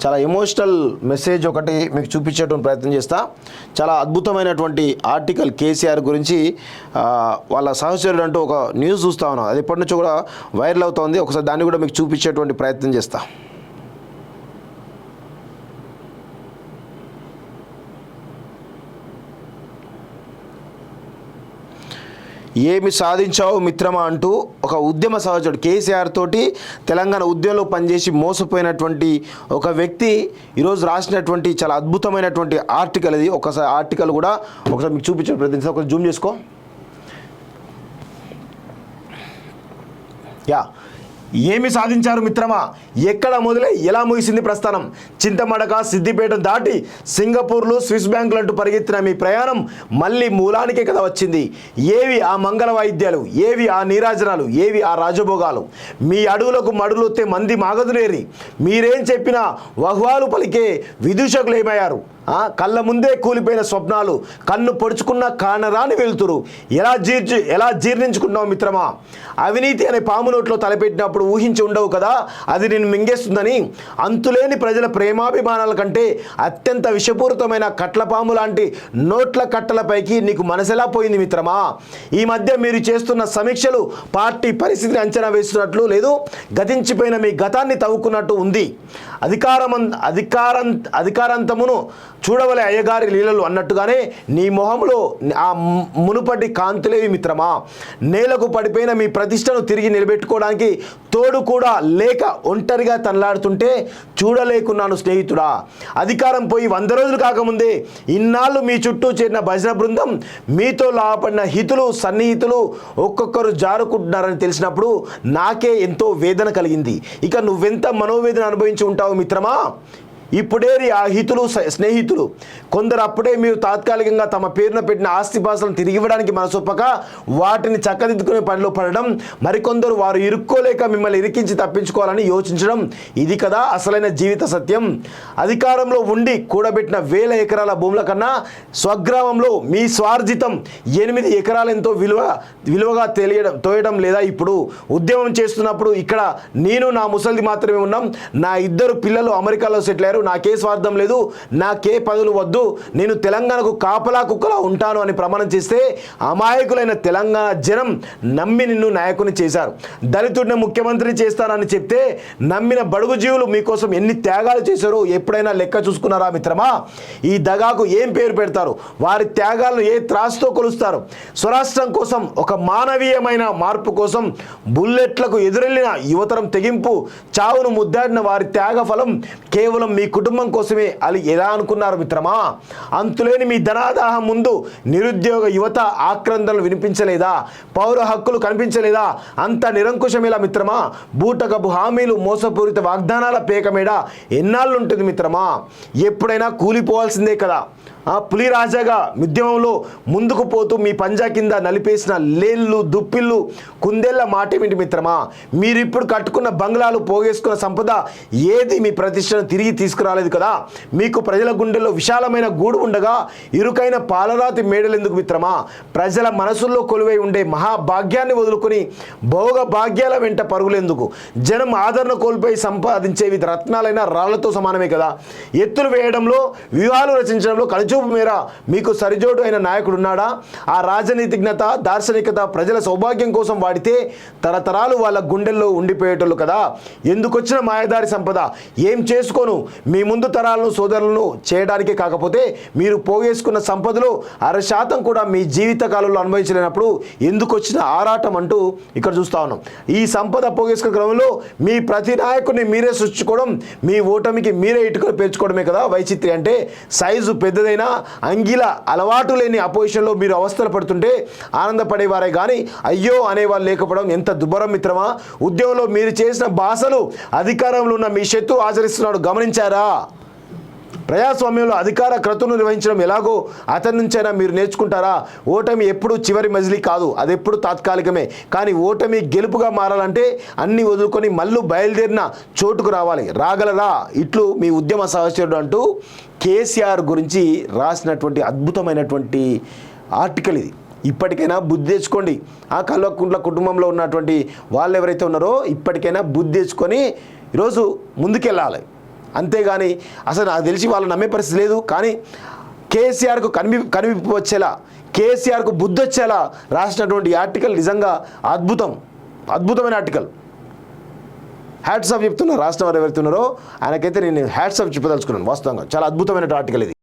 చాలా emotional message ఒకటి మీకు చూపించేటువంటి ప్రయత్నం చేస్తా. చాలా అద్భుతమైనటువంటి ఆర్టికల్ కేసీఆర్ గురించి. వాళ్ళ సహచరుడు అంటూ ఒక న్యూస్ చూస్తూ ఉన్నాం, అది ఎప్పటి నుంచో కూడా వైరల్ అవుతోంది. ఒకసారి దాన్ని కూడా మీకు చూపించేటువంటి ప్రయత్నం చేస్తా. ఏమి సాధించావు మిత్రమా అంటూ ఒక ఉద్యమ సహచరుడు కేసీఆర్ తోటి తెలంగాణ ఉద్యమంలో పనిచేసి మోసపోయినటువంటి ఒక వ్యక్తి ఈరోజు రాసినటువంటి చాలా అద్భుతమైనటువంటి ఆర్టికల్ ఇది. ఒకసారి ఆర్టికల్ కూడా ఒకసారి మీకు చూపించే ప్రయత్నిస్తా. ఒకసారి జూమ్ చేసుకో. ఏమి సాధించారు మిత్రమా, ఎక్కడ మొదలై ఎలా ముగిసింది ప్రస్థానం, చింతమడక సిద్దిపేట దాటి సింగపూర్లు స్విస్ బ్యాంకులు అంటూ పరిగెత్తిన మీ ప్రయాణం మళ్ళీ మూలానికే కదా వచ్చింది. ఏవి ఆ మంగళ వాయిద్యాలు, ఏవి ఆ నీరాజనాలు, ఏవి ఆ రాజభోగాలు, మీ అడుగులకు మడులొత్తే మంది మాగదులేరి మీరేం చెప్పినా వహ్వాలు పలికే విదూషకులు ఏమయ్యారు. కళ్ళ ముందే కూలిపోయిన స్వప్నాలు, కన్ను పొడుచుకున్న కానరాని వెళ్తురు ఎలా జీర్ణించుకున్నావు మిత్రమా. అవినీతి అనే పాము నోట్లో తలపెట్టినప్పుడు ఊహించి ఉండవు కదా అది నిన్ను మింగేస్తుందని. అంతులేని ప్రజల ప్రేమాభిమానాల కంటే అత్యంత విషపూరితమైన కట్లపాము లాంటి నోట్ల కట్టలపైకి నీకు మనసెలా పోయింది మిత్రమా. ఈ మధ్య మీరు చేస్తున్న సమీక్షలు పార్టీ పరిస్థితిని అంచనా వేస్తున్నట్లు లేదు, గతించిపోయిన మీ గతాన్ని తవ్వుకున్నట్టు ఉంది. అధికారాంతమును చూడవలే అయ్యగారి లీలలు అన్నట్టుగానే నీ మొహంలో ఆ మునుపటి కాంతులేవి మిత్రమా. నేలకు పడిపోయిన మీ ప్రతిష్టను తిరిగి నిలబెట్టుకోవడానికి తోడు కూడా లేక ఒంటరిగా తనలాడుతుంటే చూడలేకున్నాను స్నేహితుడా. అధికారం పోయి 100 రోజులు కాకముందే ఇన్నాళ్ళు మీ చుట్టూ చేరిన భజన బృందం, మీతో లాభపడిన హితులు సన్నిహితులు ఒక్కొక్కరు జారుకుంటున్నారని తెలిసినప్పుడు నాకే ఎంతో వేదన కలిగింది. ఇక నువ్వెంత మనోవేదన అనుభవించి ఉంటావు మిత్రమా. ఇప్పుడేరి ఆ హితులు స్నేహితులు కొందరు అప్పుడే మీరు తాత్కాలికంగా తమ పేరున పెట్టిన ఆస్తిపాస్తులను తిరిగి ఇవ్వడానికి మనసొప్పక వాటిని చక్కదిద్దుకునే పనిలో పడడం, మరికొందరు వారు ఇరుక్కోలేక మిమ్మల్ని ఇరికించి తప్పించుకోవాలని యోచించడం, ఇది కదా అసలైన జీవిత సత్యం. అధికారంలో ఉండి కూడబెట్టిన 1000 ఎకరాల భూముల కన్నా స్వగ్రామంలో మీ స్వార్జితం 8 ఎకరాలు ఎంతో విలువగా తోయడం లేదా. ఇప్పుడు ఉద్యమం చేస్తున్నప్పుడు ఇక్కడ నేను నా ముసలిది మాత్రమే ఉన్నాం, నా 2 పిల్లలు అమెరికాలో సెటిల్ అయ్యారు, నాకే స్వార్థం లేదు, నాకే పదవులు వద్దు, నేను తెలంగాణకు కాపలా కుక్కలా ఉంటాను అని ప్రమాణం చేస్తే అమాయకులైన తెలంగాణ జనం నమ్మి నిన్ను నాయకుని చేశారు. దళితుడిని ముఖ్యమంత్రి చేస్తానని చెప్తే నమ్మిన బడుగు జీవులు మీకోసం ఎన్ని త్యాగాలు చేశారో ఎప్పుడైనా లెక్క చూసుకున్నారా మిత్రమా. ఈ దగాకు ఏం పేరు పెడతారు, వారి త్యాగాలను ఏ త్రాసుతో కొలుస్తారు. స్వరాష్ట్రం కోసం, ఒక మానవీయమైన మార్పు కోసం బుల్లెట్లకు ఎదురెళ్లిన యువతరం తెగింపు చావును ముద్దాడిన వారి త్యాగ ఫలం కేవలం మీ కుటుంబం కోసమే అని ఎలా అనుకున్నారు మిత్రమా. అంతులేని మీ ధనాదాహం ముందు నిరుద్యోగ యువత ఆక్రందనలు వినిపించలేదా, పౌర హక్కులు కనిపించలేదా, అంత నిరంకుశమేలా మిత్రమా. బూటకపు హామీలు, మోసపూరిత వాగ్దానాల పేకమేడ ఎన్నాళ్ళుంటుంది మిత్రమా. ఎప్పుడైనా కూలిపోవాల్సిందే కదా. పులిరాజాగా ఉద్యమంలో ముందుకు పోతూ మీ పంజా కింద నలిపేసిన లేళ్ళు దుప్పిళ్ళు కుందేళ్ల మాటేమిటి మిత్రమా. మీరిప్పుడు కట్టుకున్న బంగ్లాలు, పోగేసుకున్న సంపద ఏది మీ ప్రతిష్టను తిరిగి తీసుకురాలేదు కదా. మీకు ప్రజల గుండెల్లో విశాలమైన గూడు ఉండగా ఇరుకైన పాలరాతి మేడలెందుకు మిత్రమా. ప్రజల మనసుల్లో కొలువై ఉండే మహాభాగ్యాన్ని వదులుకొని భోగ భాగ్యాల వెంట పరుగులెందుకు. జనం ఆదరణ కోల్పోయి సంపాదించేవి రత్నాలైన రాళ్లతో సమానమే కదా. ఎత్తులు వేయడంలో, వ్యూహాలు రచించడంలో కలుచూపు మేర మీకు సరిజోడు అయిన నాయకుడు ఉన్నాడా. ఆ రాజనీతిజ్ఞత, దార్శనికత ప్రజల సౌభాగ్యం కోసం వాడితే తరతరాలు వాళ్ళ గుండెల్లో ఉండిపోయేటోళ్ళు కదా. ఎందుకొచ్చిన మాయదారి సంపద, ఏం చేసుకోను మీ ముందు తరాలను సోదరులను చేయడానికే కాకపోతే మీరు పోగేసుకున్న సంపదలో 60% కూడా మీ జీవిత కాలంలో అనుభవించలేనప్పుడు ఎందుకు వచ్చిన ఆరాటం అంటూ ఇక్కడ చూస్తా ఉన్నాం. ఈ సంపద పోగేసుకున్న క్రమంలో మీ ప్రతి నాయకుడిని మీరే సృష్టించుకోవడం, మీ ఓటమికి మీరే ఇటుకలు పేర్చుకోవడమే కదా వైచిత్రి అంటే. సైజు పెద్దదైన అంగిల అలవాటు లేని అపోజిషన్లో మీరు అవస్థలు పడుతుంటే ఆనందపడేవారే కానీ అయ్యో అనేవాళ్ళు లేకపోవడం ఎంత దుర్భరం మిత్రమా. ఉద్యమంలో మీరు చేసిన భాషలు అధికారంలో ఉన్న మీ శత్రువు ఆచరిస్తున్నాడు గమనించారా. ప్రజాస్వామ్యంలో అధికార క్రతువును నిర్వహించడం ఎలాగో అతని నుంచైనా మీరు నేర్చుకుంటారా. ఓటమి ఎప్పుడు చివరి మజిలీ కాదు, అది ఎప్పుడు తాత్కాలికమే. కానీ ఓటమి గెలుపుగా మారాలంటే అన్ని వదులుకొని మళ్ళీ బయలుదేరిన చోటుకు రావాలి. రాగలరా ఇట్లు మీ ఉద్యమ సహచరుడు అంటూ కేసీఆర్ గురించి రాసినటువంటి అద్భుతమైనటువంటి ఆర్టికల్ ఇది. ఇప్పటికైనా బుద్ధి తెచ్చుకోండి. ఆ కల్వకుంట్ల కుటుంబంలో ఉన్నటువంటి వాళ్ళు ఎవరైతే ఉన్నారో ఇప్పటికైనా బుద్ధి తెచ్చుకొని ఈరోజు ముందుకెళ్ళాలి. అంతేగాని అసలు నాకు తెలిసి వాళ్ళు నమ్మే పరిస్థితి లేదు. కానీ కేసీఆర్కు కనిపింపు వచ్చేలా, కేసీఆర్కు బుద్ధి వచ్చేలా రాసినటువంటి ఆర్టికల్ నిజంగా అద్భుతమైన ఆర్టికల్. హ్యాట్స్ ఆఫ్ చెప్తున్నా రాష్ట్రం వారు ఎవరుతున్నారో ఆయనకైతే నేను హ్యాట్స్ ఆఫ్ చెప్పదలుచుకున్నాను. వాస్తవంగా చాలా అద్భుతమైన ఆర్టికల్ ఇది.